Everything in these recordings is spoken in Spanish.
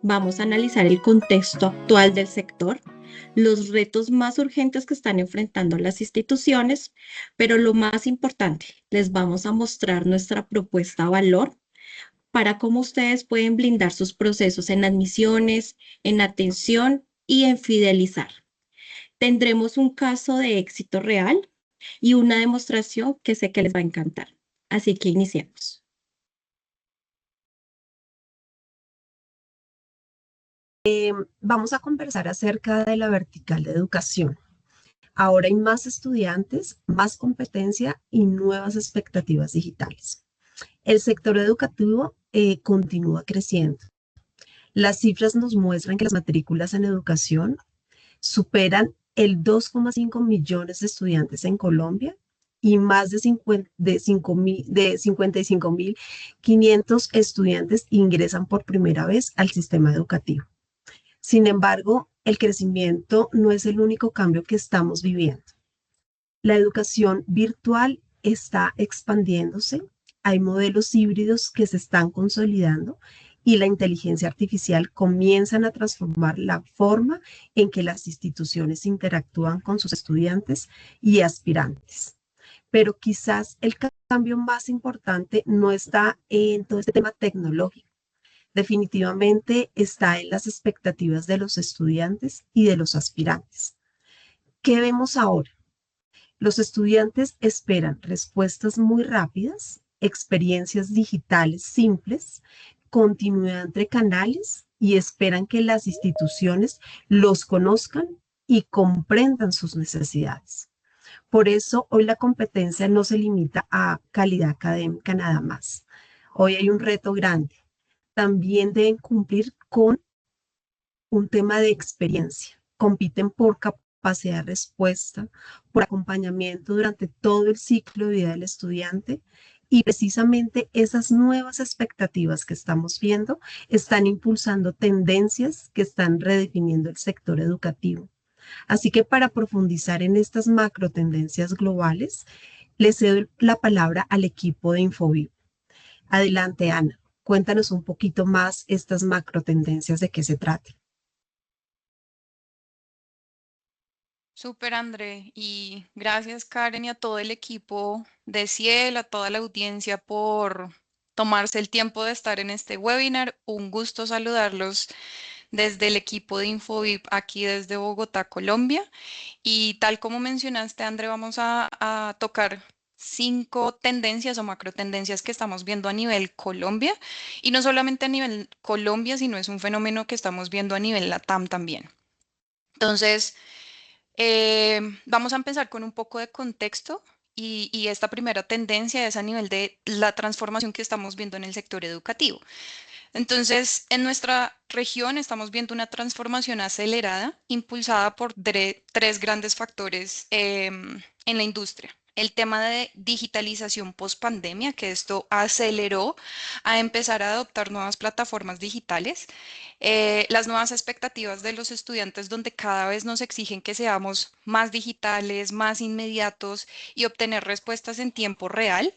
Vamos a analizar el contexto actual del sector, los retos más urgentes que están enfrentando las instituciones, pero lo más importante, les vamos a mostrar nuestra propuesta de valor para cómo ustedes pueden blindar sus procesos en admisiones, en atención y en fidelizar. Tendremos un caso de éxito real y una demostración que sé que les va a encantar. Así que iniciemos. Vamos a conversar acerca de la vertical de educación. Ahora hay más estudiantes, más competencia y nuevas expectativas digitales. El sector educativo continúa creciendo. Las cifras nos muestran que las matrículas en educación superan el 2,5 millones de estudiantes en Colombia y más de 55.500 estudiantes ingresan por primera vez al sistema educativo. Sin embargo, el crecimiento no es el único cambio que estamos viviendo. La educación virtual está expandiéndose, hay modelos híbridos que se están consolidando y la inteligencia artificial comienzan a transformar la forma en que las instituciones interactúan con sus estudiantes y aspirantes. Pero quizás el cambio más importante no está en todo este tema tecnológico. Definitivamente está en las expectativas de los estudiantes y de los aspirantes. ¿Qué vemos ahora? Los estudiantes esperan respuestas muy rápidas, experiencias digitales simples, continuidad entre canales y esperan que las instituciones los conozcan y comprendan sus necesidades. Por eso hoy la competencia no se limita a calidad académica nada más. Hoy hay un reto grande. También deben cumplir con un tema de experiencia. Compiten por capacidad de respuesta, por acompañamiento durante todo el ciclo de vida del estudiante y precisamente esas nuevas expectativas que estamos viendo están impulsando tendencias que están redefiniendo el sector educativo. Así que para profundizar en estas macro tendencias globales, le cedo la palabra al equipo de Infovivo. Adelante, Ana. Cuéntanos un poquito más estas macro tendencias de qué se trata. Súper, André, y gracias, Karen, y a todo el equipo de Ciel, a toda la audiencia por tomarse el tiempo de estar en este webinar. Un gusto saludarlos desde el equipo de Infovip aquí desde Bogotá, Colombia. Y tal como mencionaste, André, vamos a tocar 5 tendencias o macro tendencias que estamos viendo a nivel Colombia. Y no solamente a nivel Colombia, sino es un fenómeno que estamos viendo a nivel LATAM también. Entonces, vamos a empezar con un poco de contexto y esta primera tendencia es a nivel de la transformación que estamos viendo en el sector educativo. Entonces, en nuestra región estamos viendo una transformación acelerada impulsada por tres grandes factores en la industria. El tema de digitalización post pandemia, que esto aceleró a empezar a adoptar nuevas plataformas digitales, las nuevas expectativas de los estudiantes donde cada vez nos exigen que seamos más digitales, más inmediatos y obtener respuestas en tiempo real,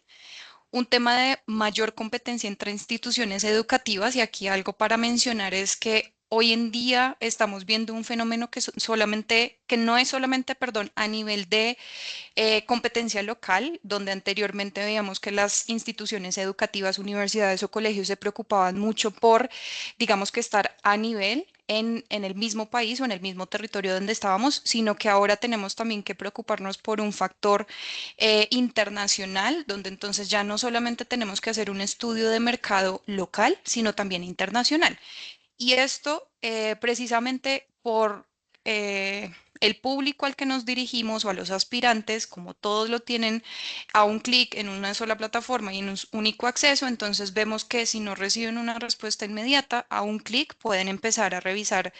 un tema de mayor competencia entre instituciones educativas y aquí algo para mencionar es que hoy en día estamos viendo un fenómeno que no es solamente, perdón, a nivel de competencia local, donde anteriormente veíamos que las instituciones educativas, universidades o colegios se preocupaban mucho por, digamos que estar a nivel en el mismo país o en el mismo territorio donde estábamos, sino que ahora tenemos también que preocuparnos por un factor internacional, donde entonces ya no solamente tenemos que hacer un estudio de mercado local, sino también internacional. Y esto precisamente por el público al que nos dirigimos o a los aspirantes, como todos lo tienen a un clic en una sola plataforma y en un único acceso, entonces vemos que si no reciben una respuesta inmediata, a un clic pueden empezar a revisar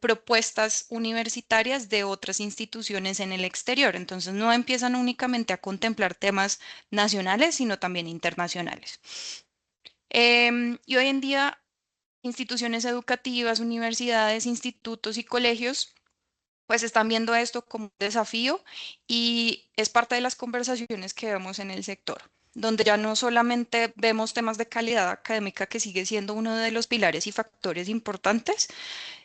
propuestas universitarias de otras instituciones en el exterior. Entonces no empiezan únicamente a contemplar temas nacionales, sino también internacionales. Y hoy en día instituciones educativas, universidades, institutos y colegios, pues están viendo esto como un desafío y es parte de las conversaciones que vemos en el sector. donde ya no solamente vemos temas de calidad académica, que sigue siendo uno de los pilares y factores importantes,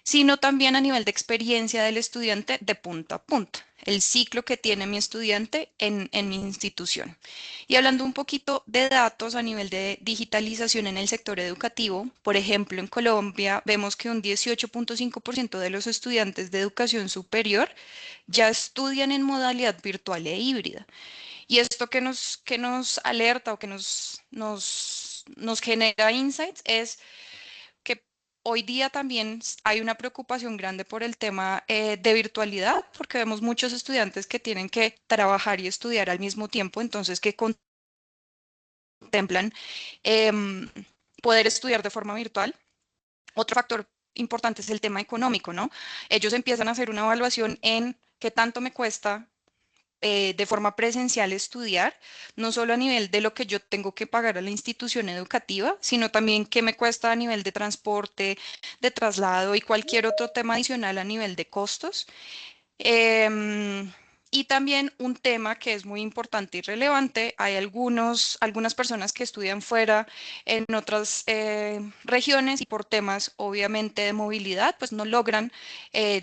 sino también a nivel de experiencia del estudiante de punta a punta, el ciclo que tiene mi estudiante en mi institución. Y hablando un poquito de datos a nivel de digitalización en el sector educativo, por ejemplo, en Colombia vemos que un 18.5% de los estudiantes de educación superior ya estudian en modalidad virtual e híbrida. Y esto que nos alerta o que nos genera insights es que hoy día también hay una preocupación grande por el tema de virtualidad, porque vemos muchos estudiantes que tienen que trabajar y estudiar al mismo tiempo, entonces que contemplan em, poder estudiar de forma virtual. Otro factor importante es el tema económico, ¿no? Ellos empiezan a hacer una evaluación en qué tanto me cuesta de forma presencial estudiar, no solo a nivel de lo que yo tengo que pagar a la institución educativa, sino también qué me cuesta a nivel de transporte, de traslado y cualquier otro tema adicional a nivel de costos. Em, y también un tema que es muy importante y relevante, hay algunas personas que estudian fuera en otras regiones y por temas obviamente de movilidad, pues no logran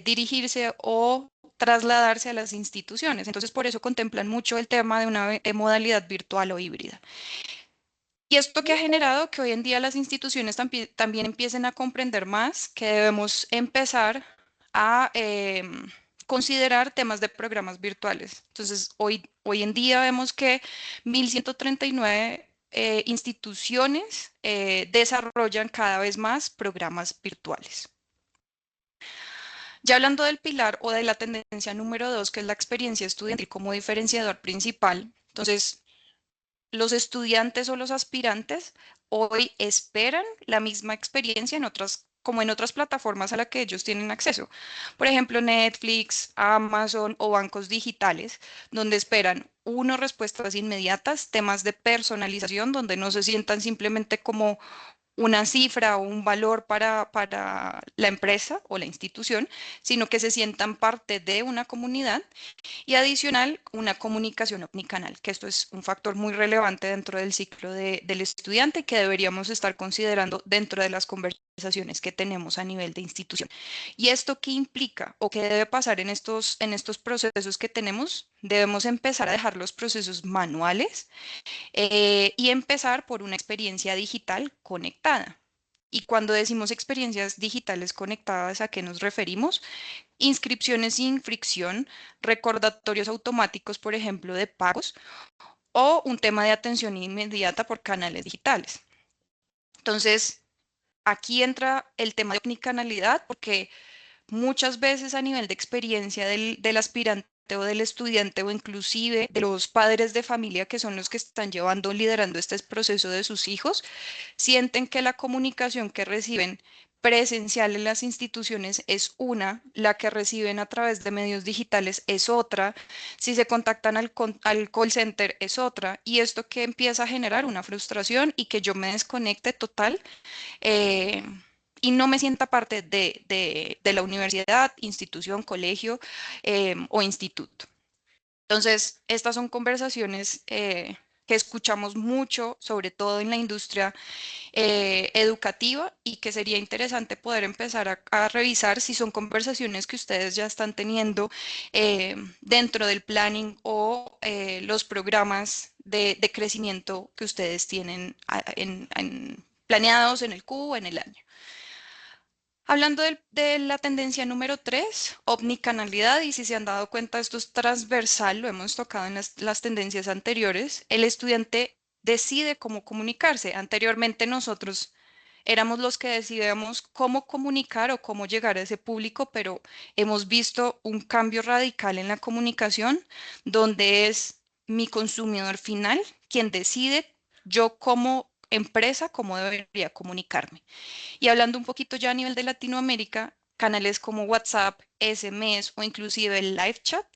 dirigirse o trasladarse a las instituciones. Entonces, por eso contemplan mucho el tema de una modalidad virtual o híbrida. Y esto que ha generado que hoy en día las instituciones también empiecen a comprender más que debemos empezar a considerar temas de programas virtuales. Entonces, hoy en día vemos que 1.139 instituciones desarrollan cada vez más programas virtuales. Ya hablando del pilar o de la tendencia número 2, que es la experiencia estudiantil como diferenciador principal, entonces los estudiantes o los aspirantes hoy esperan la misma experiencia en otras, como en otras plataformas a las que ellos tienen acceso. Por ejemplo, Netflix, Amazon o bancos digitales, donde esperan, uno, respuestas inmediatas, temas de personalización, donde no se sientan simplemente como una cifra o un valor para la empresa o la institución, sino que se sientan parte de una comunidad y adicional, una comunicación omnicanal, que esto es un factor muy relevante dentro del ciclo del estudiante que deberíamos estar considerando dentro de las conversaciones que tenemos a nivel de institución. ¿Y esto qué implica o qué debe pasar en estos procesos que tenemos? Debemos empezar a dejar los procesos manuales y empezar por una experiencia digital conectada. Y cuando decimos experiencias digitales conectadas, ¿a qué nos referimos? Inscripciones sin fricción, recordatorios automáticos, por ejemplo, de pagos, o un tema de atención inmediata por canales digitales. Entonces, aquí entra el tema de omnicanalidad, porque muchas veces a nivel de experiencia del aspirante o del estudiante o inclusive de los padres de familia que son los que están llevando, liderando este proceso de sus hijos, sienten que la comunicación que reciben presencial en las instituciones es una, la que reciben a través de medios digitales es otra, si se contactan al call center es otra, y esto que empieza a generar una frustración y que yo me desconecte total eh, y no me sienta parte de la universidad, institución, colegio o instituto. Entonces, estas son conversaciones que escuchamos mucho, sobre todo en la industria educativa, y que sería interesante poder empezar a revisar si son conversaciones que ustedes ya están teniendo dentro del planning o los programas de crecimiento que ustedes tienen planeados en el Q o en el año. Hablando de la tendencia número 3, omnicanalidad, y si se han dado cuenta, esto es transversal, lo hemos tocado en las tendencias anteriores, el estudiante decide cómo comunicarse. Anteriormente nosotros éramos los que decidíamos cómo comunicar o cómo llegar a ese público, pero hemos visto un cambio radical en la comunicación, donde es mi consumidor final quien decide yo como empresa cómo debería comunicarme. Y hablando un poquito ya a nivel de Latinoamérica, canales como WhatsApp, SMS o inclusive el live chat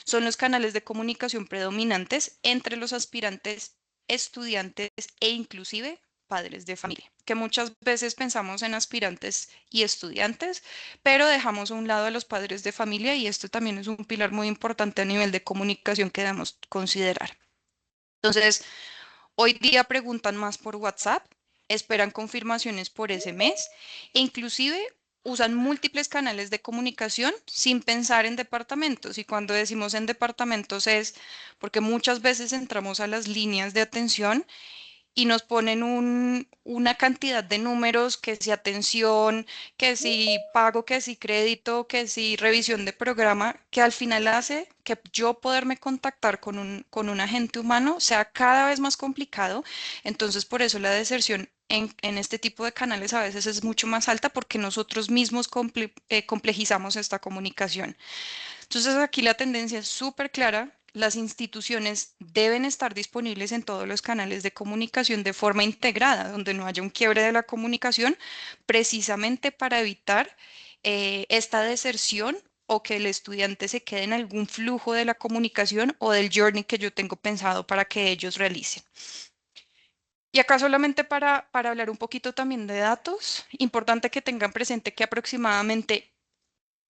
son los canales de comunicación predominantes entre los aspirantes, estudiantes e inclusive padres de familia, que muchas veces pensamos en aspirantes y estudiantes, pero dejamos a un lado a los padres de familia, y esto también es un pilar muy importante a nivel de comunicación que debemos considerar. Entonces, Hoy día preguntan más por WhatsApp, esperan confirmaciones por SMS e inclusive usan múltiples canales de comunicación sin pensar en departamentos. Y cuando decimos en departamentos es porque muchas veces entramos a las líneas de atención y nos ponen una cantidad de números, que si atención, que si pago, que si crédito, que si revisión de programa, que al final hace que yo poderme contactar con un agente humano sea cada vez más complicado. Entonces, por eso la deserción en este tipo de canales a veces es mucho más alta porque nosotros mismos complejizamos esta comunicación. Entonces aquí la tendencia es súper clara. Las instituciones deben estar disponibles en todos los canales de comunicación de forma integrada, donde no haya un quiebre de la comunicación, precisamente para evitar esta deserción o que el estudiante se quede en algún flujo de la comunicación o del journey que yo tengo pensado para que ellos realicen. Y acá solamente para hablar un poquito también de datos, importante que tengan presente que aproximadamente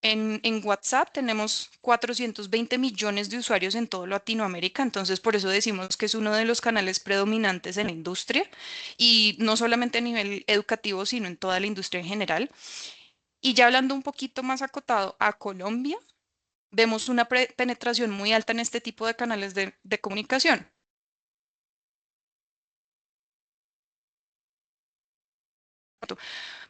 en WhatsApp tenemos 420 millones de usuarios en toda Latinoamérica, entonces por eso decimos que es uno de los canales predominantes en la industria y no solamente a nivel educativo, sino en toda la industria en general. Y ya hablando un poquito más acotado a Colombia, vemos una penetración muy alta en este tipo de canales de comunicación.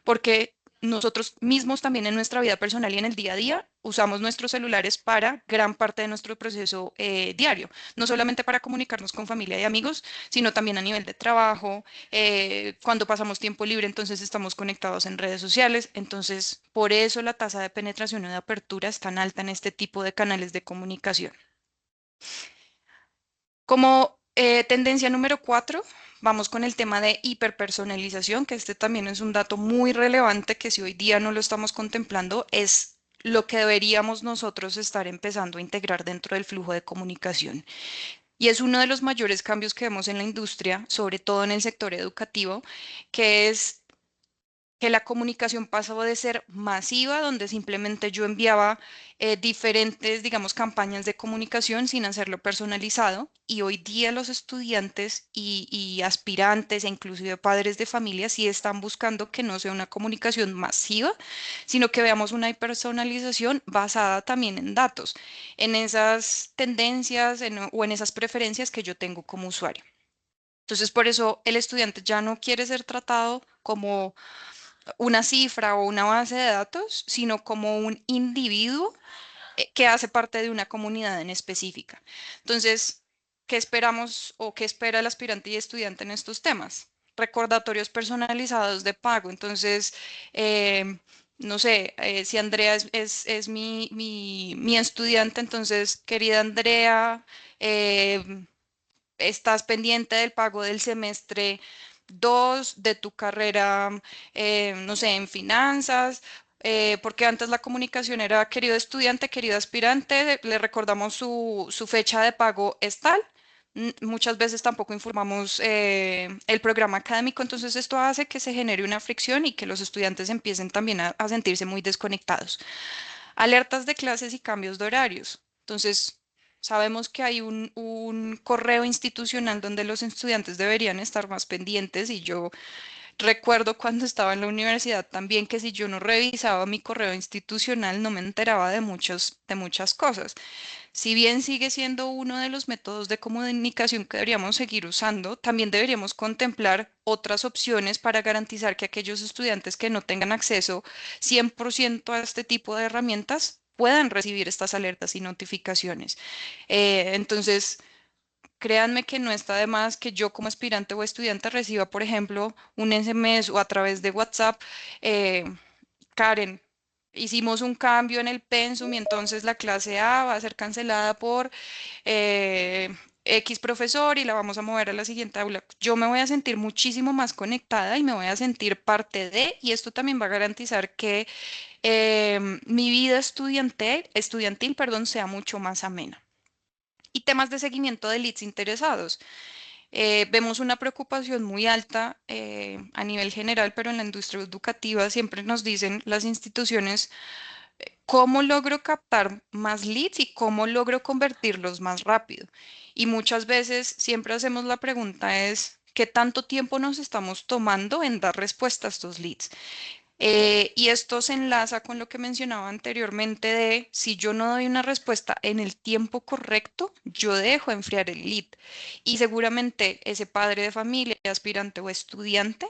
Porque nosotros mismos también en nuestra vida personal y en el día a día usamos nuestros celulares para gran parte de nuestro proceso diario, no solamente para comunicarnos con familia y amigos, sino también a nivel de trabajo, cuando pasamos tiempo libre, entonces estamos conectados en redes sociales, entonces por eso la tasa de penetración o de apertura es tan alta en este tipo de canales de comunicación. Como tendencia número 4, vamos con el tema de hiperpersonalización, que este también es un dato muy relevante que si hoy día no lo estamos contemplando, es lo que deberíamos nosotros estar empezando a integrar dentro del flujo de comunicación. Y es uno de los mayores cambios que vemos en la industria, sobre todo en el sector educativo, que es que la comunicación pasó de ser masiva, donde simplemente yo enviaba diferentes, digamos, campañas de comunicación sin hacerlo personalizado, y hoy día los estudiantes y aspirantes e inclusive padres de familia sí están buscando que no sea una comunicación masiva, sino que veamos una personalización basada también en datos, en esas tendencias o en esas preferencias que yo tengo como usuario. Entonces, por eso el estudiante ya no quiere ser tratado como una cifra o una base de datos, sino como un individuo que hace parte de una comunidad en específica. Entonces, ¿qué esperamos o qué espera el aspirante y estudiante en estos temas? Recordatorios personalizados de pago. Entonces, no sé, si Andrea es mi estudiante, entonces, querida Andrea, estás pendiente del pago del semestre 2 de tu carrera, no sé, en finanzas, porque antes la comunicación era querido estudiante, querido aspirante, le recordamos su fecha de pago es tal. Muchas veces tampoco informamos el programa académico, entonces esto hace que se genere una fricción y que los estudiantes empiecen también a sentirse muy desconectados. Alertas de clases y cambios de horarios. Entonces, sabemos que hay un correo institucional donde los estudiantes deberían estar más pendientes y yo recuerdo cuando estaba en la universidad también que si yo no revisaba mi correo institucional no me enteraba de muchas cosas. Si bien sigue siendo uno de los métodos de comunicación que deberíamos seguir usando, también deberíamos contemplar otras opciones para garantizar que aquellos estudiantes que no tengan acceso 100% a este tipo de herramientas puedan recibir estas alertas y notificaciones. Entonces, créanme que no está de más que yo como aspirante o estudiante reciba, por ejemplo, un SMS o a través de WhatsApp. eh, Karen, hicimos un cambio en el pensum y entonces la clase A va a ser cancelada por eh, X profesor y la vamos a mover a la siguiente aula. Yo me voy a sentir muchísimo más conectada y me voy a sentir parte de, y esto también va a garantizar que mi vida estudiantil, perdón, sea mucho más amena. Y temas de seguimiento de leads interesados. Vemos una preocupación muy alta a nivel general, pero en la industria educativa siempre nos dicen las instituciones, ¿Cómo logro captar más leads y cómo logro convertirlos más rápido? Y muchas veces siempre hacemos la pregunta es, ¿qué tanto tiempo nos estamos tomando en dar respuesta a estos leads? Y esto se enlaza con lo que mencionaba anteriormente de si yo no doy una respuesta en el tiempo correcto, yo dejo enfriar el lead. Y seguramente ese padre de familia, aspirante o estudiante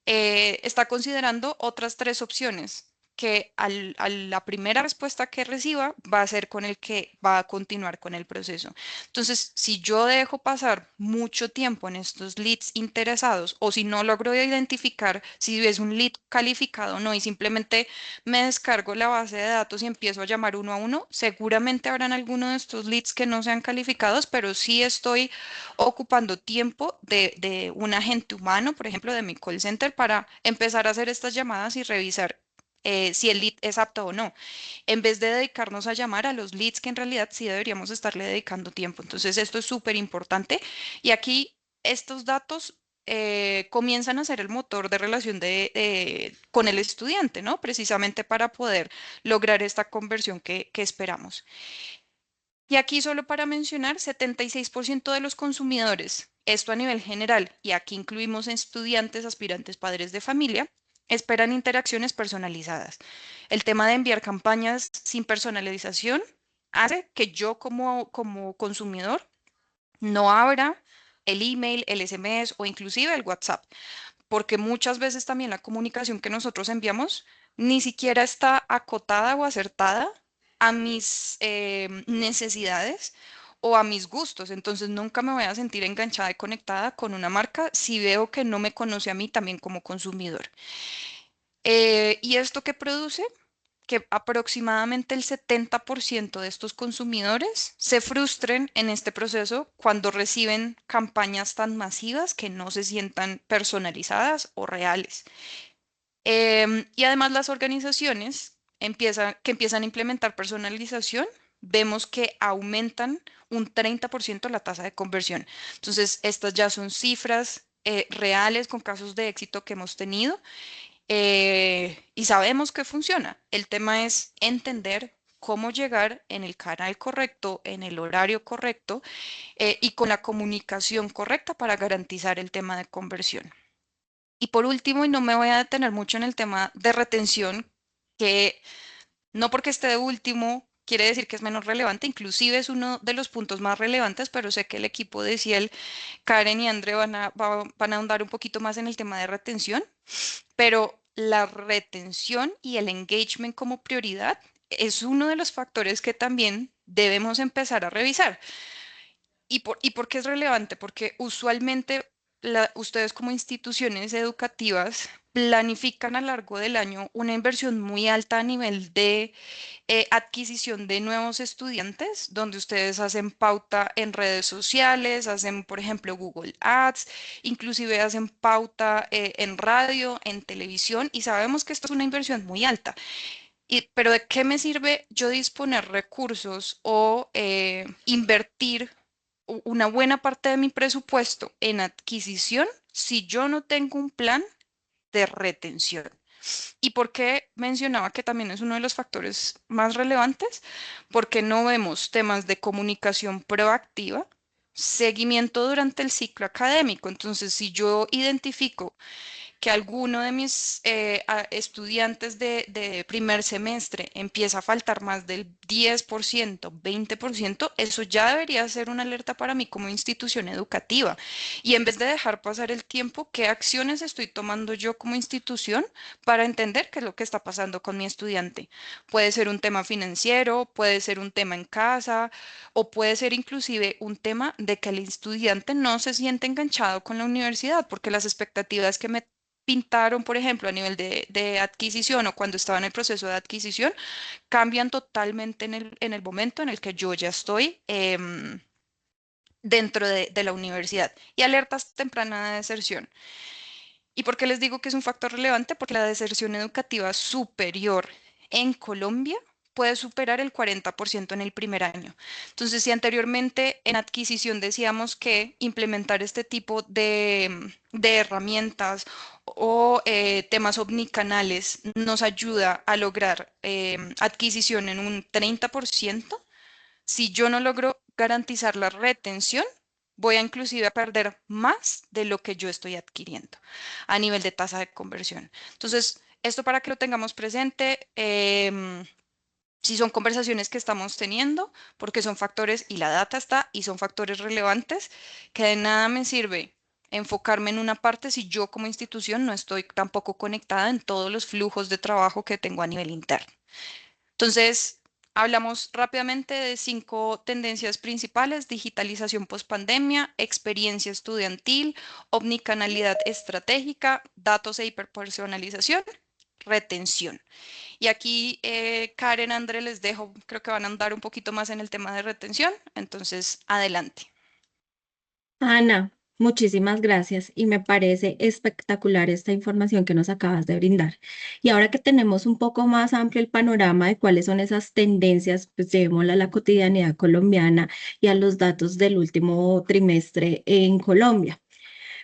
está considerando otras tres opciones que a la primera respuesta que reciba va a ser con el que va a continuar con el proceso. Entonces, si yo dejo pasar mucho tiempo en estos leads interesados o si no logro identificar si es un lead calificado o no y simplemente me descargo la base de datos y empiezo a llamar uno a uno, seguramente habrán algunos de estos leads que no sean calificados, pero sí estoy ocupando tiempo de un agente humano, por ejemplo, de mi call center, para empezar a hacer estas llamadas y revisar si el lead es apto o no, en vez de dedicarnos a llamar a los leads que en realidad sí deberíamos estarle dedicando tiempo. Entonces, esto es súper importante y aquí estos datos comienzan a ser el motor de relación con el estudiante, ¿no? Precisamente para poder lograr esta conversión que esperamos. Y aquí solo para mencionar, 76% de los consumidores, esto a nivel general, y aquí incluimos estudiantes, aspirantes, padres de familia, esperan interacciones personalizadas. El tema de enviar campañas sin personalización hace que yo como consumidor no abra el email, el SMS o inclusive el WhatsApp, porque muchas veces también la comunicación que nosotros enviamos ni siquiera está acotada o acertada a mis necesidades o a mis gustos. Entonces nunca me voy a sentir enganchada y conectada con una marca si veo que no me conoce a mí también como consumidor. ¿Y esto qué produce? Que aproximadamente el 70% de estos consumidores se frustren en este proceso cuando reciben campañas tan masivas que no se sientan personalizadas o reales. Y además las organizaciones que empiezan a implementar personalización, vemos que aumentan un 30% la tasa de conversión. Entonces, estas ya son cifras reales con casos de éxito que hemos tenido y sabemos que funciona. El tema es entender cómo llegar en el canal correcto, en el horario correcto y con la comunicación correcta para garantizar el tema de conversión. Y por último, y no me voy a detener mucho en el tema de retención, que no porque esté de último quiere decir que es menos relevante, inclusive es uno de los puntos más relevantes, pero sé que el equipo de Ciel, Karen y André van a ahondar un poquito más en el tema de retención, pero la retención y el engagement como prioridad es uno de los factores que también debemos empezar a revisar. ¿Y por qué es relevante? Porque usualmente ustedes como instituciones educativas planifican a lo largo del año una inversión muy alta a nivel de adquisición de nuevos estudiantes, donde ustedes hacen pauta en redes sociales, hacen, por ejemplo, Google Ads, inclusive hacen pauta en radio, en televisión, y sabemos que esto es una inversión muy alta. Pero ¿de qué me sirve yo disponer recursos o invertir una buena parte de mi presupuesto en adquisición si yo no tengo un plan de retención? ¿Y por qué mencionaba que también es uno de los factores más relevantes? Porque no vemos temas de comunicación proactiva, seguimiento durante el ciclo académico. Entonces, si yo identifico que alguno de mis estudiantes de primer semestre empieza a faltar más del 10%, 20%, eso ya debería ser una alerta para mí como institución educativa. Y en vez de dejar pasar el tiempo, ¿qué acciones estoy tomando yo como institución para entender qué es lo que está pasando con mi estudiante? Puede ser un tema financiero, puede ser un tema en casa o puede ser inclusive un tema de que el estudiante no se siente enganchado con la universidad porque las expectativas que me pintaron, por ejemplo, a nivel de adquisición o cuando estaba en el proceso de adquisición, cambian totalmente en el momento en el que yo ya estoy dentro de la universidad. Y alertas temprana de deserción. ¿Y por qué les digo que es un factor relevante? Porque la deserción educativa superior en Colombia puede superar el 40% en el primer año. Entonces, si anteriormente en adquisición decíamos que implementar este tipo de herramientas o temas omnicanales nos ayuda a lograr adquisición en un 30%, si yo no logro garantizar la retención, voy a inclusive a perder más de lo que yo estoy adquiriendo a nivel de tasa de conversión. Entonces, esto para que lo tengamos presente, si son conversaciones que estamos teniendo, porque son factores, y la data está, y son factores relevantes, que de nada me sirve enfocarme en una parte si yo como institución no estoy tampoco conectada en todos los flujos de trabajo que tengo a nivel interno. Entonces, hablamos rápidamente de 5 tendencias principales: digitalización pospandemia, experiencia estudiantil, omnicanalidad estratégica, datos e hiperpersonalización, retención. Y aquí Karen, André, les dejo, creo que van a andar un poquito más en el tema de retención, entonces adelante. Ana, muchísimas gracias y me parece espectacular esta información que nos acabas de brindar. Y ahora que tenemos un poco más amplio el panorama de cuáles son esas tendencias, pues llevémosla a la cotidianidad colombiana y a los datos del último trimestre en Colombia.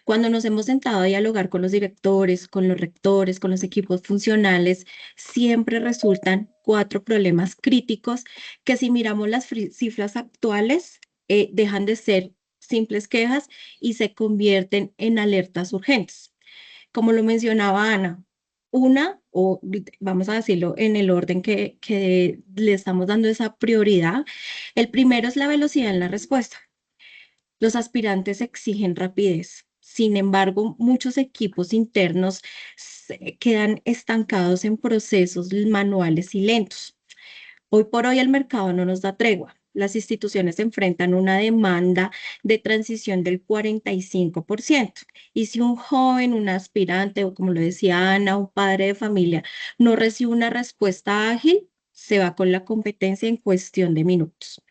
Cuando nos hemos sentado a dialogar con los directores, con los rectores, con los equipos funcionales, siempre resultan 4 problemas críticos que, si miramos las cifras actuales, dejan de ser simples quejas y se convierten en alertas urgentes. Como lo mencionaba Ana, o vamos a decirlo en el orden que le estamos dando esa prioridad, el primero es la velocidad en la respuesta. Los aspirantes exigen rapidez. Sin embargo, muchos equipos internos se quedan estancados en procesos manuales y lentos. Hoy por hoy el mercado no nos da tregua. Las instituciones enfrentan una demanda de transición del 45%. Y si un joven, un aspirante, o como lo decía Ana, un padre de familia, no recibe una respuesta ágil, se va con la competencia en cuestión de minutos.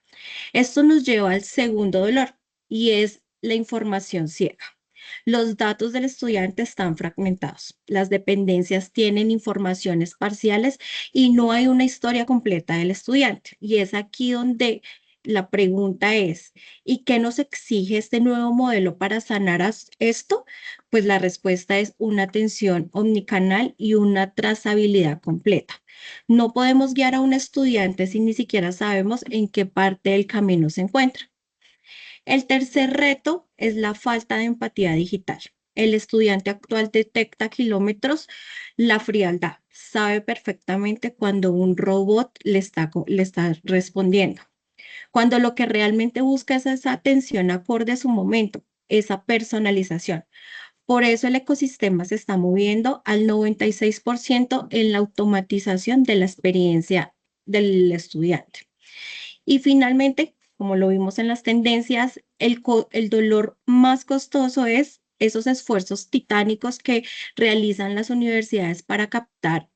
Esto nos lleva al segundo dolor, y es la información ciega. Los datos del estudiante están fragmentados. Las dependencias tienen informaciones parciales y no hay una historia completa del estudiante. Y es aquí donde la pregunta es: ¿y qué nos exige este nuevo modelo para sanar esto? Pues la respuesta es una atención omnicanal y una trazabilidad completa. No podemos guiar a un estudiante si ni siquiera sabemos en qué parte del camino se encuentra. El tercer reto es la falta de empatía digital. El estudiante actual detecta a kilómetros la frialdad, sabe perfectamente cuando un robot le está respondiendo, cuando lo que realmente busca es esa atención acorde a su momento, esa personalización. Por eso el ecosistema se está moviendo al 96% en la automatización de la experiencia del estudiante. Y finalmente, como lo vimos en las tendencias, el dolor más costoso es esos esfuerzos titánicos que realizan las universidades para captar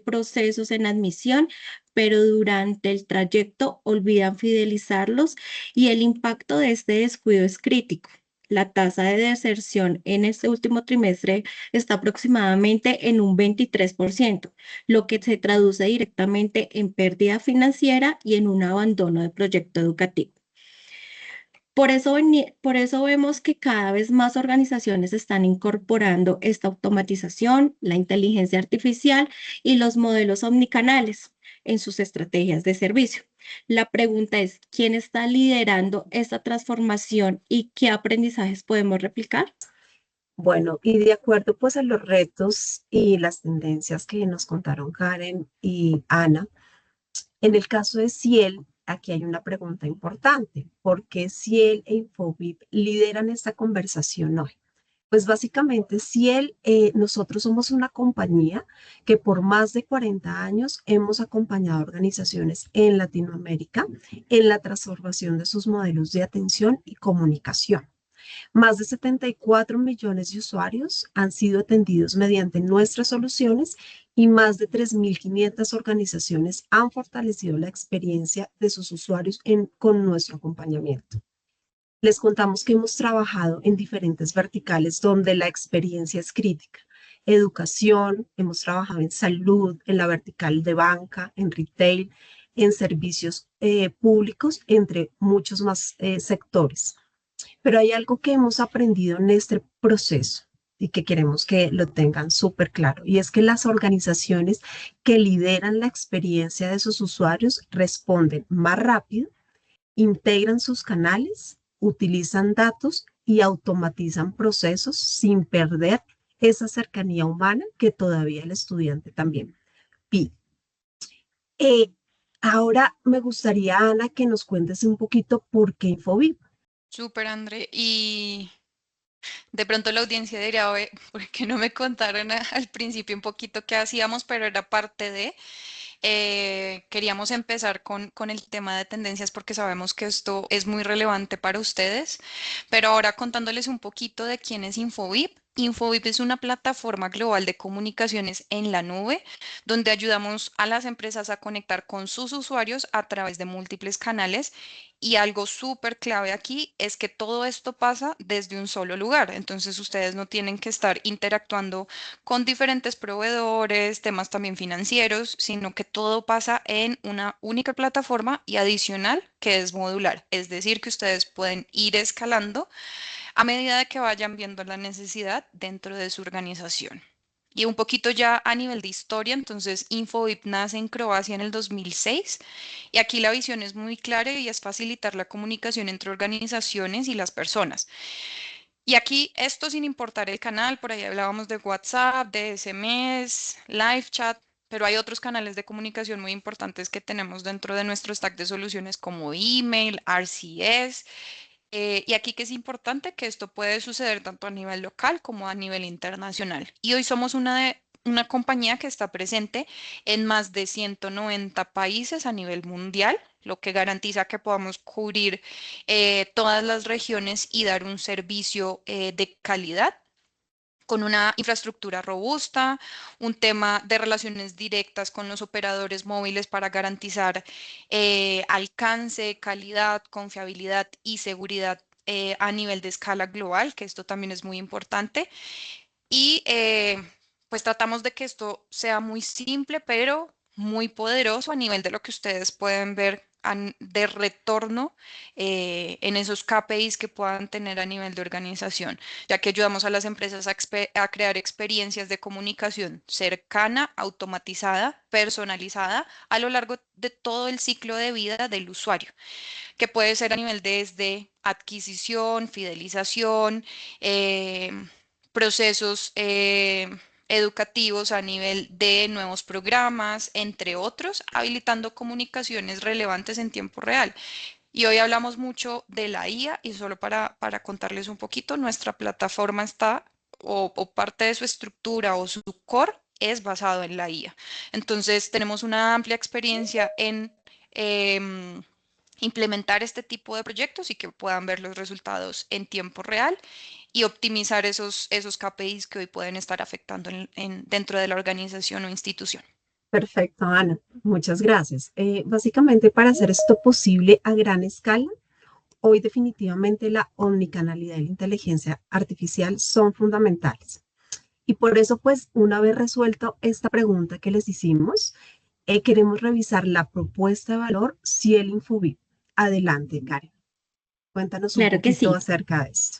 procesos en admisión, pero durante el trayecto olvidan fidelizarlos, y el impacto de este descuido es crítico. La tasa de deserción en este último trimestre está aproximadamente en un 23%, lo que se traduce directamente en pérdida financiera y en un abandono de proyecto educativo. Por eso vemos que cada vez más organizaciones están incorporando esta automatización, la inteligencia artificial y los modelos omnicanales en sus estrategias de servicio. La pregunta es: ¿quién está liderando esta transformación y qué aprendizajes podemos replicar? Bueno, y de acuerdo pues a los retos y las tendencias que nos contaron Karen y Ana, en el caso de Ciel, aquí hay una pregunta importante: ¿por qué Ciel e Infobip lideran esta conversación hoy? Pues básicamente, Ciel, nosotros somos una compañía que por más de 40 años hemos acompañado a organizaciones en Latinoamérica en la transformación de sus modelos de atención y comunicación. Más de 74 millones de usuarios han sido atendidos mediante nuestras soluciones, y más de 3.500 organizaciones han fortalecido la experiencia de sus usuarios con nuestro acompañamiento. Les contamos que hemos trabajado en diferentes verticales donde la experiencia es crítica. Educación, hemos trabajado en salud, en la vertical de banca, en retail, en servicios públicos, entre muchos más sectores. Pero hay algo que hemos aprendido en este proceso, y que queremos que lo tengan súper claro. Y es que las organizaciones que lideran la experiencia de sus usuarios responden más rápido, integran sus canales, utilizan datos y automatizan procesos sin perder esa cercanía humana que todavía el estudiante también pide. Eh, Ahora me gustaría, Ana, que nos cuentes un poquito por qué Infobip. Súper, André. Y de pronto la audiencia diría, "Oye, ¿por qué no me contaron al principio un poquito qué hacíamos?" Pero era parte de... Queríamos empezar con el tema de tendencias porque sabemos que esto es muy relevante para ustedes, pero ahora contándoles un poquito de quién es Infobip. Infobip es una plataforma global de comunicaciones en la nube donde ayudamos a las empresas a conectar con sus usuarios a través de múltiples canales. Y algo súper clave aquí es que todo esto pasa desde un solo lugar. Entonces ustedes no tienen que estar interactuando con diferentes proveedores, temas también financieros, sino que todo pasa en una única plataforma y adicional que es modular. Es decir, que ustedes pueden ir escalando a medida de que vayan viendo la necesidad dentro de su organización. Y un poquito ya a nivel de historia, entonces Infobip nace en Croacia en el 2006 y aquí la visión es muy clara y es facilitar la comunicación entre organizaciones y las personas. Y aquí esto sin importar el canal, por ahí hablábamos de WhatsApp, de SMS, live chat, pero hay otros canales de comunicación muy importantes que tenemos dentro de nuestro stack de soluciones como email, RCS. Y aquí que es importante que esto puede suceder tanto a nivel local como a nivel internacional. Y hoy somos una compañía que está presente en más de 190 países a nivel mundial, lo que garantiza que podamos cubrir todas las regiones y dar un servicio de calidad con una infraestructura robusta, un tema de relaciones directas con los operadores móviles para garantizar alcance, calidad, confiabilidad y seguridad a nivel de escala global, que esto también es muy importante. Y pues tratamos de que esto sea muy simple, pero muy poderoso a nivel de lo que ustedes pueden ver de retorno en esos KPIs que puedan tener a nivel de organización, ya que ayudamos a las empresas a crear experiencias de comunicación cercana, automatizada, personalizada a lo largo de todo el ciclo de vida del usuario, que puede ser a nivel desde adquisición, fidelización, procesos educativos a nivel de nuevos programas, entre otros, habilitando comunicaciones relevantes en tiempo real. Y hoy hablamos mucho de la IA y solo para contarles un poquito, nuestra plataforma está o parte de su estructura o su core es basado en la IA. Entonces tenemos una amplia experiencia en implementar este tipo de proyectos y que puedan ver los resultados en tiempo real y optimizar esos KPIs que hoy pueden estar afectando dentro de la organización o institución. Perfecto, Ana. Muchas gracias. Básicamente, para hacer esto posible a gran escala, hoy definitivamente la omnicanalidad y la inteligencia artificial son fundamentales. Y por eso, pues, una vez resuelto esta pregunta que les hicimos, queremos revisar la propuesta de valor Ciel Infobip. Adelante, Karen. Cuéntanos un Claro que poquito sí, acerca de esto.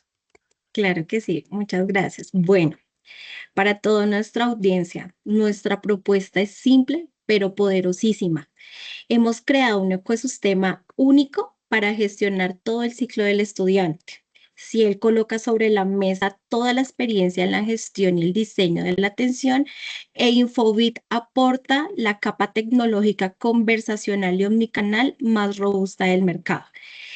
claro que sí. Muchas gracias. Bueno, para toda nuestra audiencia, nuestra propuesta es simple, pero poderosísima. Hemos creado un ecosistema único para gestionar todo el ciclo del estudiante. Si él coloca sobre la mesa toda la experiencia en la gestión y el diseño de la atención, e Infobit aporta la capa tecnológica conversacional y omnicanal más robusta del mercado.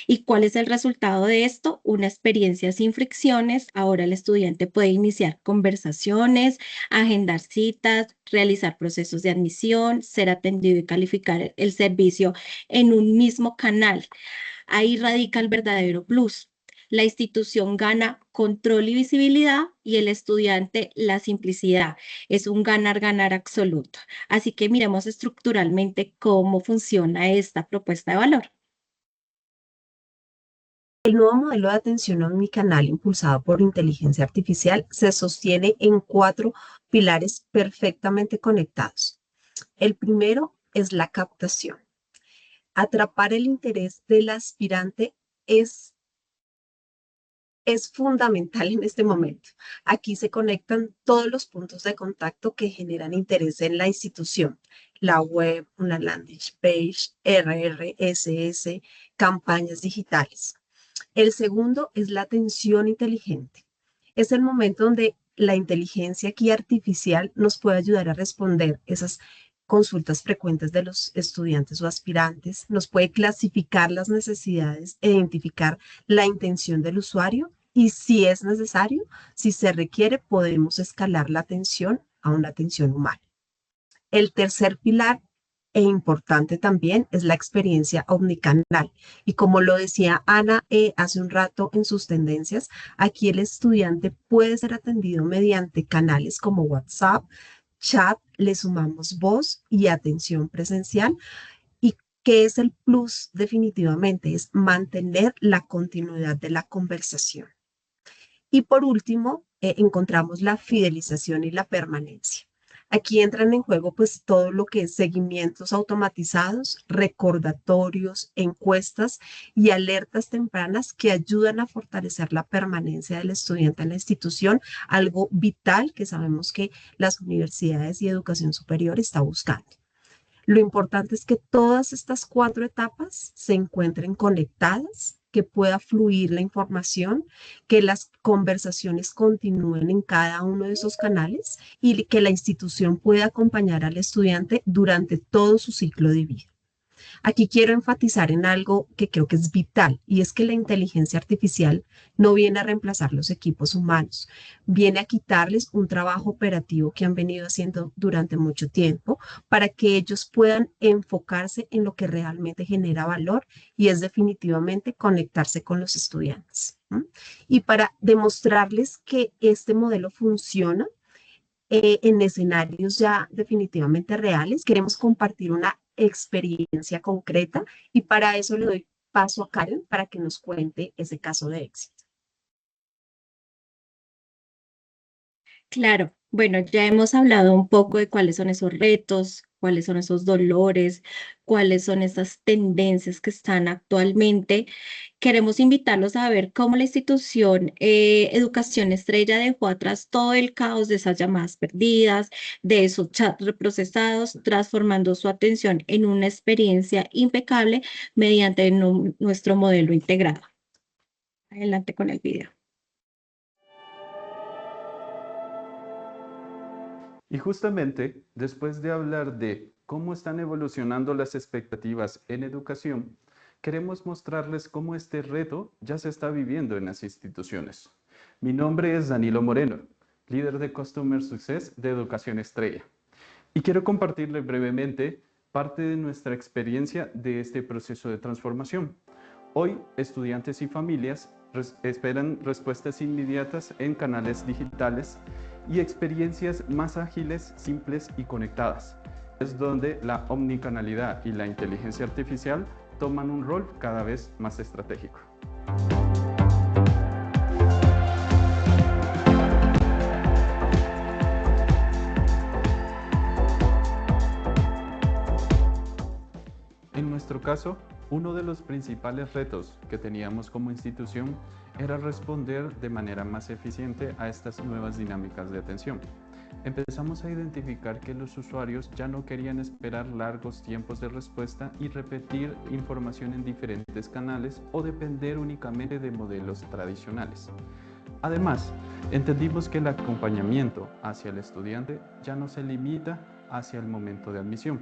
¿Y cuál es el resultado de esto? Una experiencia sin fricciones. Ahora el estudiante puede iniciar conversaciones, agendar citas, realizar procesos de admisión, ser atendido y calificar el servicio en un mismo canal. Ahí radica el verdadero plus. La institución gana control y visibilidad y el estudiante la simplicidad. Es un ganar-ganar absoluto. Así que miremos estructuralmente cómo funciona esta propuesta de valor. El nuevo modelo de atención omnicanal impulsado por inteligencia artificial se sostiene en cuatro pilares perfectamente conectados. El primero es la captación. Atrapar el interés del aspirante es es fundamental en este momento. Aquí se conectan todos los puntos de contacto que generan interés en la institución. La web, una landing page, RRSS, campañas digitales. El segundo es la atención inteligente. Es el momento donde la inteligencia aquí artificial nos puede ayudar a responder esas consultas frecuentes de los estudiantes o aspirantes, nos puede clasificar las necesidades e identificar la intención del usuario y si es necesario, si se requiere, podemos escalar la atención a una atención humana. El tercer pilar e importante también es la experiencia omnicanal. Y como lo decía Ana hace un rato en sus tendencias, aquí el estudiante puede ser atendido mediante canales como WhatsApp, chat, le sumamos voz y atención presencial. ¿Y qué es el plus definitivamente? Es mantener la continuidad de la conversación. Y por último, encontramos la fidelización y la permanencia. Aquí entran en juego pues todo lo que es seguimientos automatizados, recordatorios, encuestas y alertas tempranas que ayudan a fortalecer la permanencia del estudiante en la institución, algo vital que sabemos que las universidades y educación superior está buscando. Lo importante es que todas estas 4 etapas se encuentren conectadas, que pueda fluir la información, que las conversaciones continúen en cada uno de esos canales y que la institución pueda acompañar al estudiante durante todo su ciclo de vida. Aquí quiero enfatizar en algo que creo que es vital y es que la inteligencia artificial no viene a reemplazar los equipos humanos, viene a quitarles un trabajo operativo que han venido haciendo durante mucho tiempo para que ellos puedan enfocarse en lo que realmente genera valor y es definitivamente conectarse con los estudiantes. Y para demostrarles que este modelo funciona, en escenarios ya definitivamente reales. Queremos compartir una experiencia concreta y para eso le doy paso a Karen para que nos cuente ese caso de éxito. Claro, bueno, ya hemos hablado un poco de cuáles son esos retos, cuáles son esos dolores, cuáles son esas tendencias que están actualmente. Queremos invitarlos a ver cómo la institución Educación Estrella dejó atrás todo el caos de esas llamadas perdidas, de esos chats reprocesados, transformando su atención en una experiencia impecable mediante nuestro modelo integrado. Adelante con el video. Y justamente después de hablar de cómo están evolucionando las expectativas en educación, queremos mostrarles cómo este reto ya se está viviendo en las instituciones. Mi nombre es Danilo Moreno, líder de Customer Success de Educación Estrella. Y quiero compartirles brevemente parte de nuestra experiencia de este proceso de transformación. Hoy, estudiantes y familias esperan respuestas inmediatas en canales digitales y experiencias más ágiles, simples y conectadas. Es donde la omnicanalidad y la inteligencia artificial toman un rol cada vez más estratégico. En nuestro caso, uno de los principales retos que teníamos como institución era responder de manera más eficiente a estas nuevas dinámicas de atención. Empezamos a identificar que los usuarios ya no querían esperar largos tiempos de respuesta y repetir información en diferentes canales o depender únicamente de modelos tradicionales. Además, entendimos que el acompañamiento hacia el estudiante ya no se limita hacia el momento de admisión.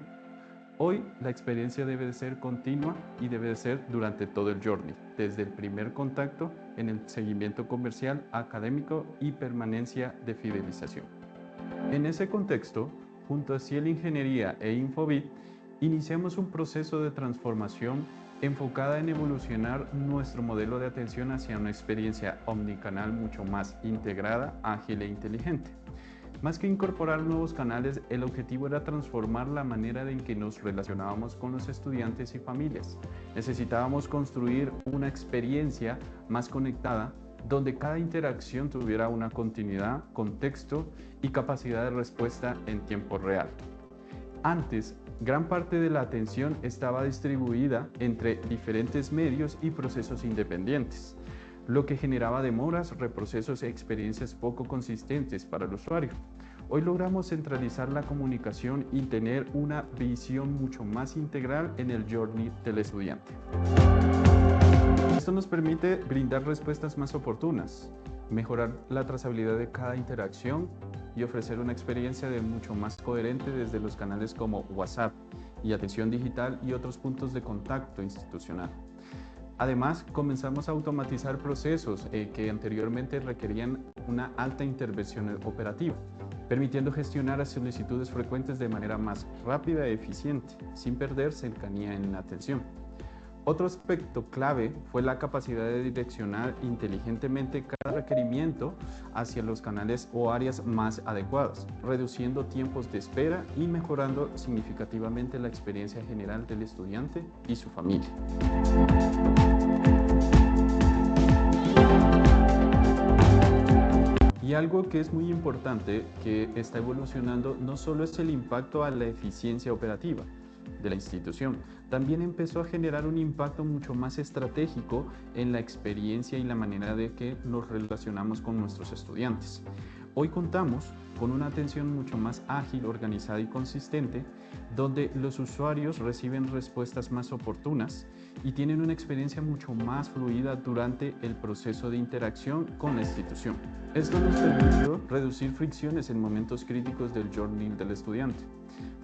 Hoy la experiencia debe de ser continua y debe de ser durante todo el journey, desde el primer contacto en el seguimiento comercial, académico y permanencia de fidelización. En ese contexto, junto a Ciel Ingeniería e Infobit, iniciamos un proceso de transformación enfocada en evolucionar nuestro modelo de atención hacia una experiencia omnicanal mucho más integrada, ágil e inteligente. Más que incorporar nuevos canales, el objetivo era transformar la manera en que nos relacionábamos con los estudiantes y familias. Necesitábamos construir una experiencia más conectada, donde cada interacción tuviera una continuidad, contexto y capacidad de respuesta en tiempo real. Antes, gran parte de la atención estaba distribuida entre diferentes medios y procesos independientes. lo que generaba demoras, reprocesos e experiencias poco consistentes para el usuario. Hoy logramos centralizar la comunicación y tener una visión mucho más integral en el journey del estudiante. Esto nos permite brindar respuestas más oportunas, mejorar la trazabilidad de cada interacción y ofrecer una experiencia mucho más coherente desde los canales como WhatsApp y atención digital y otros puntos de contacto institucional. Además, comenzamos a automatizar procesos que anteriormente requerían una alta intervención operativa, permitiendo gestionar las solicitudes frecuentes de manera más rápida y eficiente, sin perder cercanía en la atención. Otro aspecto clave fue la capacidad de direccionar inteligentemente cada requerimiento hacia los canales o áreas más adecuadas, reduciendo tiempos de espera y mejorando significativamente la experiencia general del estudiante y su familia. Y algo que es muy importante que está evolucionando no solo es el impacto a la eficiencia operativa de la institución, también empezó a generar un impacto mucho más estratégico en la experiencia y la manera de que nos relacionamos con nuestros estudiantes. Hoy contamos con una atención mucho más ágil, organizada y consistente, donde los usuarios reciben respuestas más oportunas y tienen una experiencia mucho más fluida durante el proceso de interacción con la institución. Esto nos permitió reducir fricciones en momentos críticos del journey del estudiante,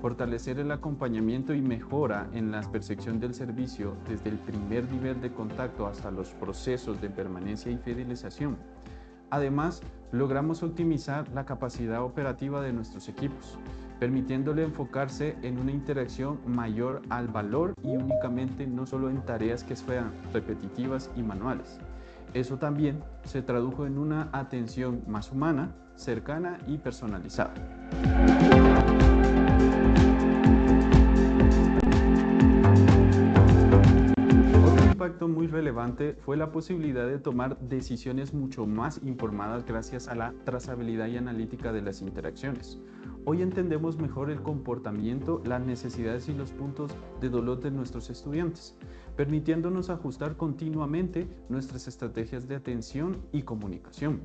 fortalecer el acompañamiento y mejora en la percepción del servicio desde el primer nivel de contacto hasta los procesos de permanencia y fidelización. Además, logramos optimizar la capacidad operativa de nuestros equipos, permitiéndole enfocarse en una interacción mayor al valor y únicamente no solo en tareas que fueran repetitivas y manuales. Eso también se tradujo en una atención más humana, cercana y personalizada. Otro impacto muy relevante fue la posibilidad de tomar decisiones mucho más informadas gracias a la trazabilidad y analítica de las interacciones. Hoy entendemos mejor el comportamiento, las necesidades y los puntos de dolor de nuestros estudiantes, permitiéndonos ajustar continuamente nuestras estrategias de atención y comunicación.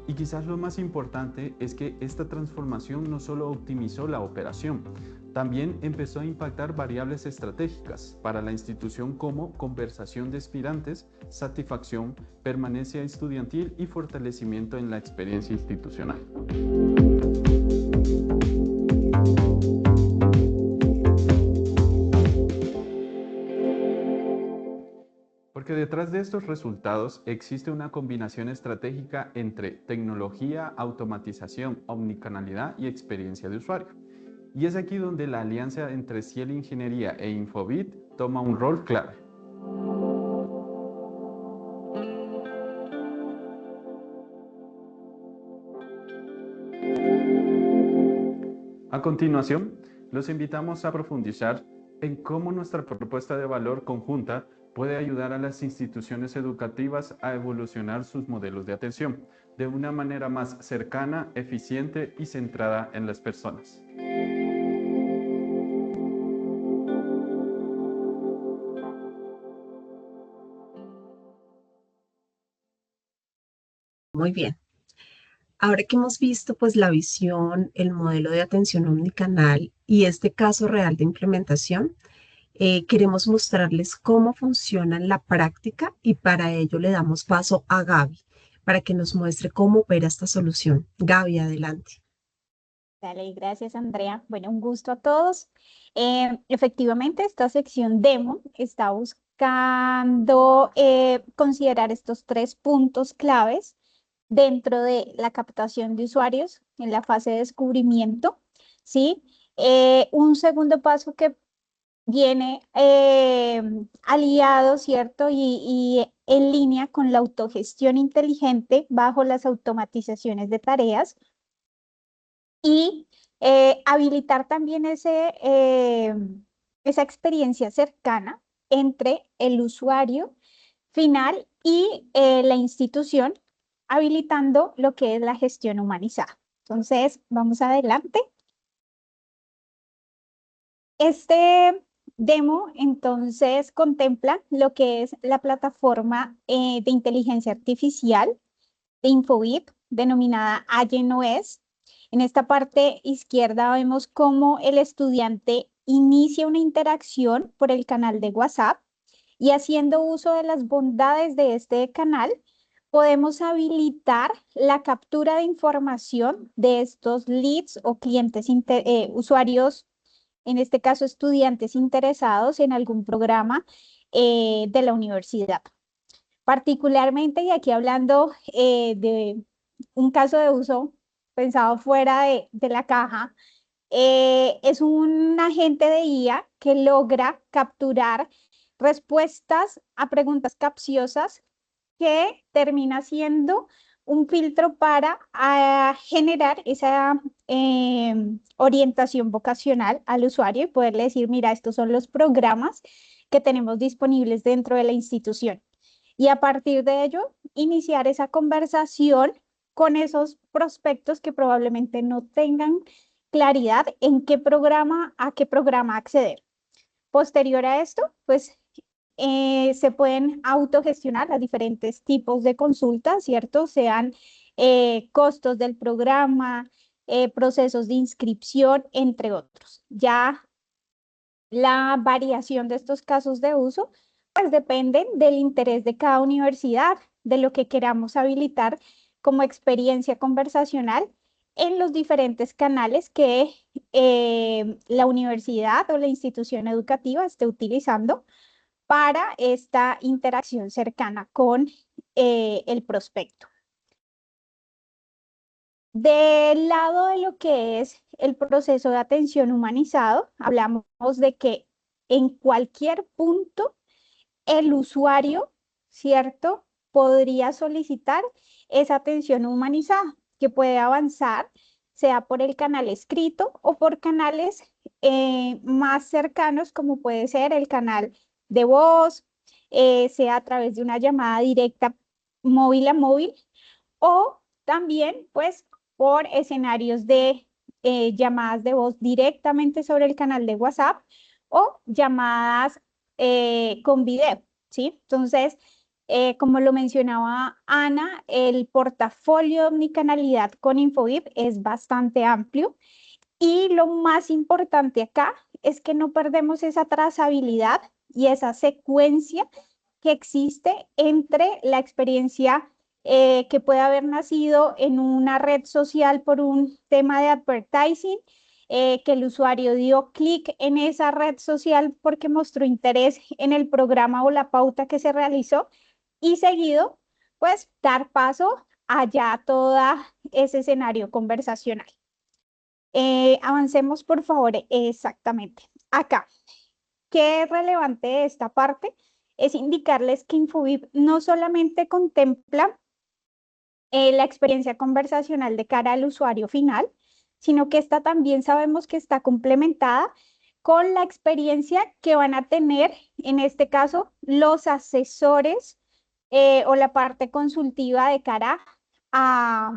Y quizás lo más importante es que esta transformación no solo optimizó la operación, también empezó a impactar variables estratégicas para la institución como conversación de aspirantes, satisfacción, permanencia estudiantil y fortalecimiento en la experiencia institucional. Porque detrás de estos resultados existe una combinación estratégica entre tecnología, automatización, omnicanalidad y experiencia de usuario. Y es aquí donde la alianza entre Ciel Ingeniería e Infobit toma un rol clave. A continuación, los invitamos a profundizar en cómo nuestra propuesta de valor conjunta puede ayudar a las instituciones educativas a evolucionar sus modelos de atención de una manera más cercana, eficiente y centrada en las personas. Muy bien. Ahora que hemos visto pues la visión, el modelo de atención omnicanal y este caso real de implementación, queremos mostrarles cómo funciona en la práctica y para ello le damos paso a Gaby para que nos muestre cómo opera esta solución. Gaby, adelante. Dale, gracias Andrea. Bueno, un gusto a todos. Efectivamente, esta sección demo está buscando considerar estos 3 puntos claves dentro de la captación de usuarios en la fase de descubrimiento, ¿sí? Un segundo paso que viene aliado, ¿cierto? Y en línea con la autogestión inteligente bajo las automatizaciones de tareas y habilitar también esa experiencia cercana entre el usuario final y la institución, habilitando lo que es la gestión humanizada. Entonces, vamos adelante. Este demo entonces contempla lo que es la plataforma de inteligencia artificial de Infobip, denominada AgenOS. En esta parte izquierda vemos cómo el estudiante inicia una interacción por el canal de WhatsApp y haciendo uso de las bondades de este canal, podemos habilitar la captura de información de estos leads o clientes, usuarios, en este caso estudiantes interesados en algún programa de la universidad. Particularmente, y aquí hablando de un caso de uso pensado fuera de la caja, es un agente de IA que logra capturar respuestas a preguntas capciosas que termina siendo un filtro para generar esa orientación vocacional al usuario y poderle decir, mira, estos son los programas que tenemos disponibles dentro de la institución. Y a partir de ello, iniciar esa conversación con esos prospectos que probablemente no tengan claridad en a qué programa acceder. Posterior a esto, pues se pueden autogestionar los diferentes tipos de consultas, ¿cierto? Sean costos del programa, procesos de inscripción, entre otros. Ya la variación de estos casos de uso, pues dependen del interés de cada universidad, de lo que queramos habilitar como experiencia conversacional en los diferentes canales que la universidad o la institución educativa esté utilizando para esta interacción cercana con el prospecto. Del lado de lo que es el proceso de atención humanizado, hablamos de que en cualquier punto el usuario, ¿cierto?, podría solicitar esa atención humanizada, que puede avanzar, sea por el canal escrito o por canales más cercanos, como puede ser el canal de voz, sea a través de una llamada directa móvil a móvil, o también, pues, por escenarios de llamadas de voz directamente sobre el canal de WhatsApp o llamadas con video, ¿sí? Entonces, como lo mencionaba Ana, el portafolio de omnicanalidad con Infobip es bastante amplio y lo más importante acá es que no perdemos esa trazabilidad y esa secuencia que existe entre la experiencia que puede haber nacido en una red social por un tema de advertising, que el usuario dio clic en esa red social porque mostró interés en el programa o la pauta que se realizó y seguido, pues, dar paso allá a todo ese escenario conversacional. Avancemos, por favor, exactamente. Acá, ¿qué es relevante de esta parte? Es indicarles que Infobip no solamente contempla la experiencia conversacional de cara al usuario final, sino que esta también sabemos que está complementada con la experiencia que van a tener, en este caso, los asesores o la parte consultiva de cara a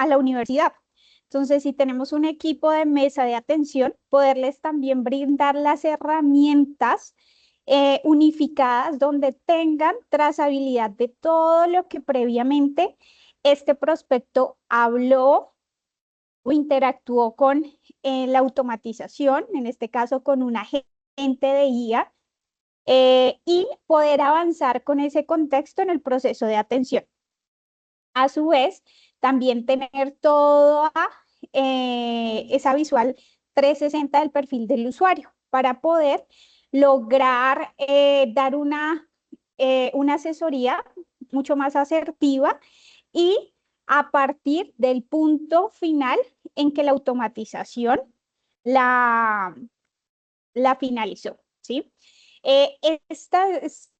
la universidad. Entonces, si tenemos un equipo de mesa de atención, poderles también brindar las herramientas unificadas donde tengan trazabilidad de todo lo que previamente este prospecto habló o interactuó con la automatización, en este caso con un agente de IA, y poder avanzar con ese contexto en el proceso de atención. A su vez, también tener toda esa visual 360 del perfil del usuario para poder lograr dar una asesoría mucho más asertiva y a partir del punto final en que la automatización la finalizó, ¿sí? Esta es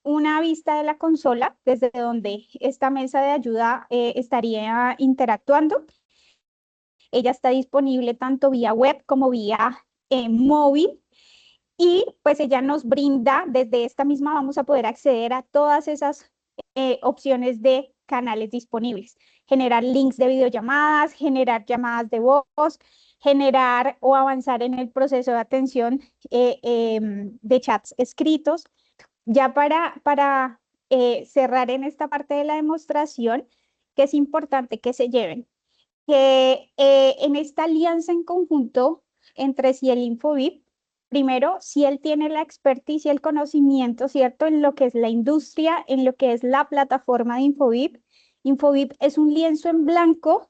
una vista de la consola desde donde esta mesa de ayuda estaría interactuando. Ella está disponible tanto vía web como vía móvil y pues ella nos brinda, desde esta misma vamos a poder acceder a todas esas opciones de canales disponibles. generar links de videollamadas, generar llamadas de voz, generar o avanzar en el proceso de atención de chats escritos. Ya para cerrar en esta parte de la demostración, que es importante que se lleven, que en esta alianza en conjunto entre Ciel y Infobip, primero, Ciel tiene la expertise y el conocimiento, ¿cierto?, en lo que es la industria, en lo que es la plataforma de Infobip. Infobip es un lienzo en blanco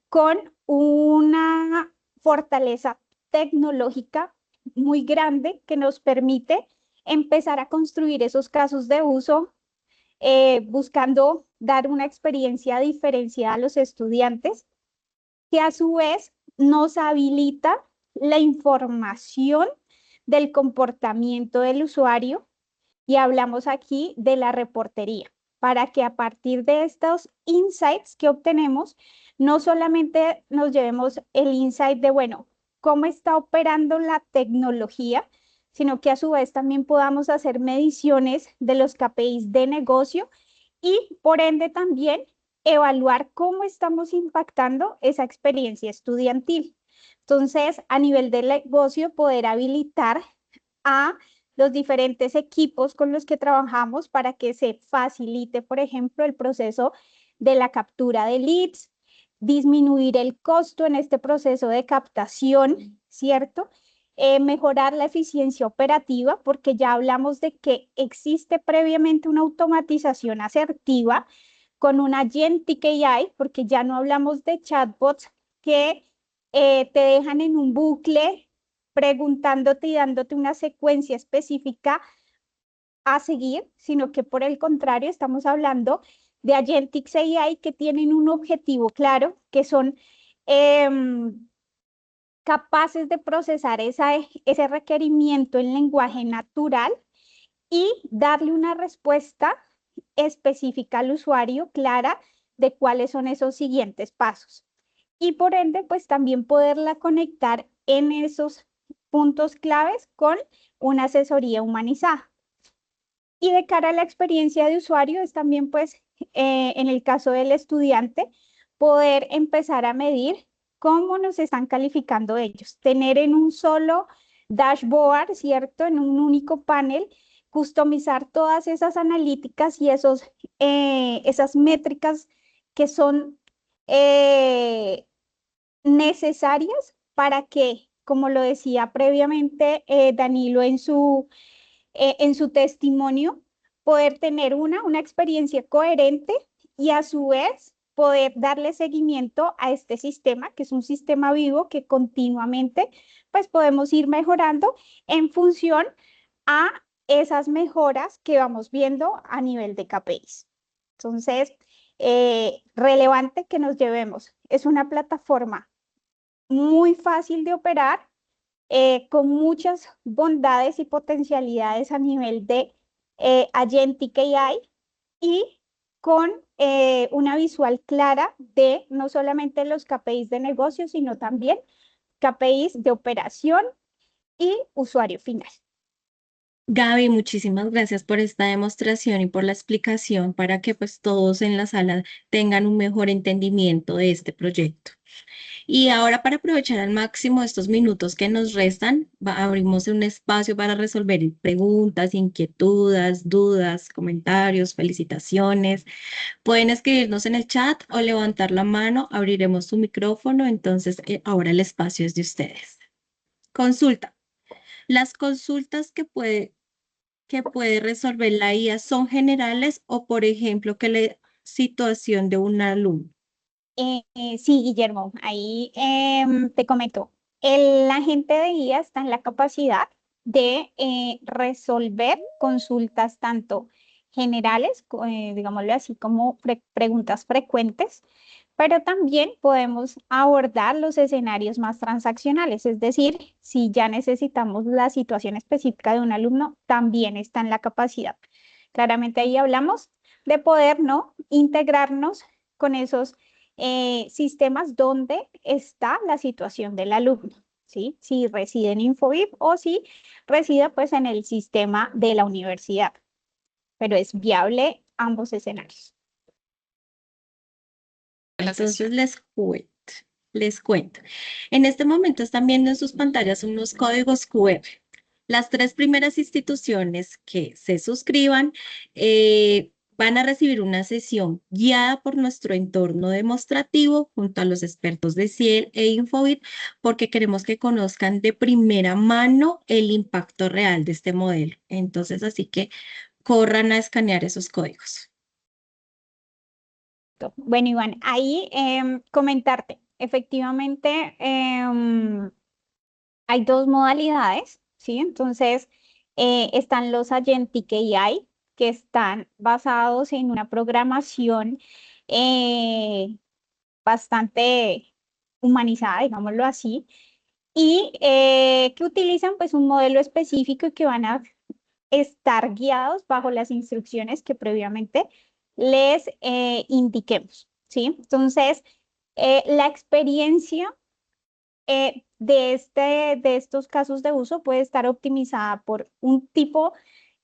con una fortaleza tecnológica muy grande que nos permite empezar a construir esos casos de uso, buscando dar una experiencia diferenciada a los estudiantes, que a su vez nos habilita la información del comportamiento del usuario, y hablamos aquí de la reportería, para que a partir de estos insights que obtenemos, no solamente nos llevemos el insight de, bueno, cómo está operando la tecnología, sino que a su vez también podamos hacer mediciones de los KPIs de negocio y por ende también evaluar cómo estamos impactando esa experiencia estudiantil. Entonces, a nivel de negocio, poder habilitar a los diferentes equipos con los que trabajamos para que se facilite, por ejemplo, el proceso de la captura de leads, disminuir el costo en este proceso de captación, ¿cierto? Mejorar la eficiencia operativa, porque ya hablamos de que existe previamente una automatización asertiva con un agentic AI, porque ya no hablamos de chatbots que te dejan en un bucle preguntándote y dándote una secuencia específica a seguir, sino que por el contrario estamos hablando de agentics AI que tienen un objetivo claro, que son capaces de procesar ese requerimiento en lenguaje natural y darle una respuesta específica al usuario, clara, de cuáles son esos siguientes pasos. Y por ende, pues también poderla conectar en esos puntos claves con una asesoría humanizada. Y de cara a la experiencia de usuario es también, pues, en el caso del estudiante, poder empezar a medir cómo nos están calificando ellos. Tener en un solo dashboard, ¿cierto? En un único panel, customizar todas esas analíticas y esas métricas que son necesarias para que, como lo decía previamente Danilo en su testimonio, poder tener una experiencia coherente y a su vez poder darle seguimiento a este sistema, que es un sistema vivo que continuamente pues podemos ir mejorando en función a esas mejoras que vamos viendo a nivel de KPIs. Entonces, relevante que nos llevemos. Es una plataforma muy fácil de operar, con muchas bondades y potencialidades a nivel de agentic AI y con una visual clara de no solamente los KPIs de negocio, sino también KPIs de operación y usuario final. Gaby, muchísimas gracias por esta demostración y por la explicación para que pues todos en la sala tengan un mejor entendimiento de este proyecto. Y ahora para aprovechar al máximo estos minutos que nos restan, abrimos un espacio para resolver preguntas, inquietudes, dudas, comentarios, felicitaciones. Pueden escribirnos en el chat o levantar la mano, abriremos su micrófono, entonces ahora el espacio es de ustedes. Consulta. Las consultas que puede resolver la IA son generales o, por ejemplo, que la situación de un alumno. Sí, Guillermo, ahí te comento. El agente de guía está en la capacidad de resolver consultas tanto generales, digámoslo así, como preguntas frecuentes, pero también podemos abordar los escenarios más transaccionales, es decir, si ya necesitamos la situación específica de un alumno, también está en la capacidad. Claramente ahí hablamos de poder, ¿no?, integrarnos con esos sistemas donde está la situación del alumno, ¿sí? Si reside en Infobip o si reside pues en el sistema de la universidad, pero es viable ambos escenarios. la Entonces sesión. les cuento. En este momento están viendo en sus pantallas unos códigos QR. Las 3 primeras instituciones que se suscriban van a recibir una sesión guiada por nuestro entorno demostrativo junto a los expertos de Ciel e Infobit, porque queremos que conozcan de primera mano el impacto real de este modelo. Entonces, así que corran a escanear esos códigos. Bueno, Iván, ahí comentarte, efectivamente hay dos modalidades, ¿sí? Entonces, están los Agentic AI, que están basados en una programación bastante humanizada, digámoslo así, y que utilizan pues un modelo específico y que van a estar guiados bajo las instrucciones que previamente les indiquemos, ¿sí? Entonces, la experiencia de estos casos de uso puede estar optimizada por un tipo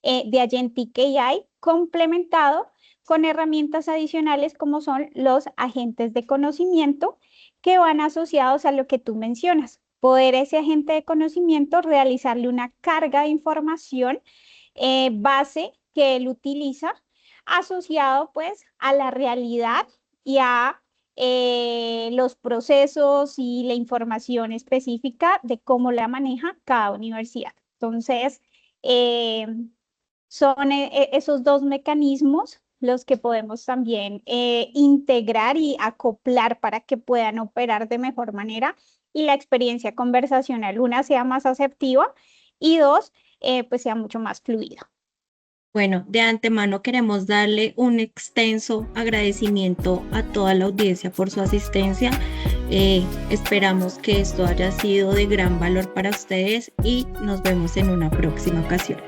de Agentic AI complementado con herramientas adicionales como son los agentes de conocimiento que van asociados a lo que tú mencionas. Poder ese agente de conocimiento realizarle una carga de información base que él utiliza asociado pues a la realidad y a los procesos y la información específica de cómo la maneja cada universidad. Entonces, son esos dos mecanismos los que podemos también integrar y acoplar para que puedan operar de mejor manera y la experiencia conversacional, una, sea más asertiva y dos, pues sea mucho más fluida. Bueno, de antemano queremos darle un extenso agradecimiento a toda la audiencia por su asistencia. Esperamos que esto haya sido de gran valor para ustedes y nos vemos en una próxima ocasión.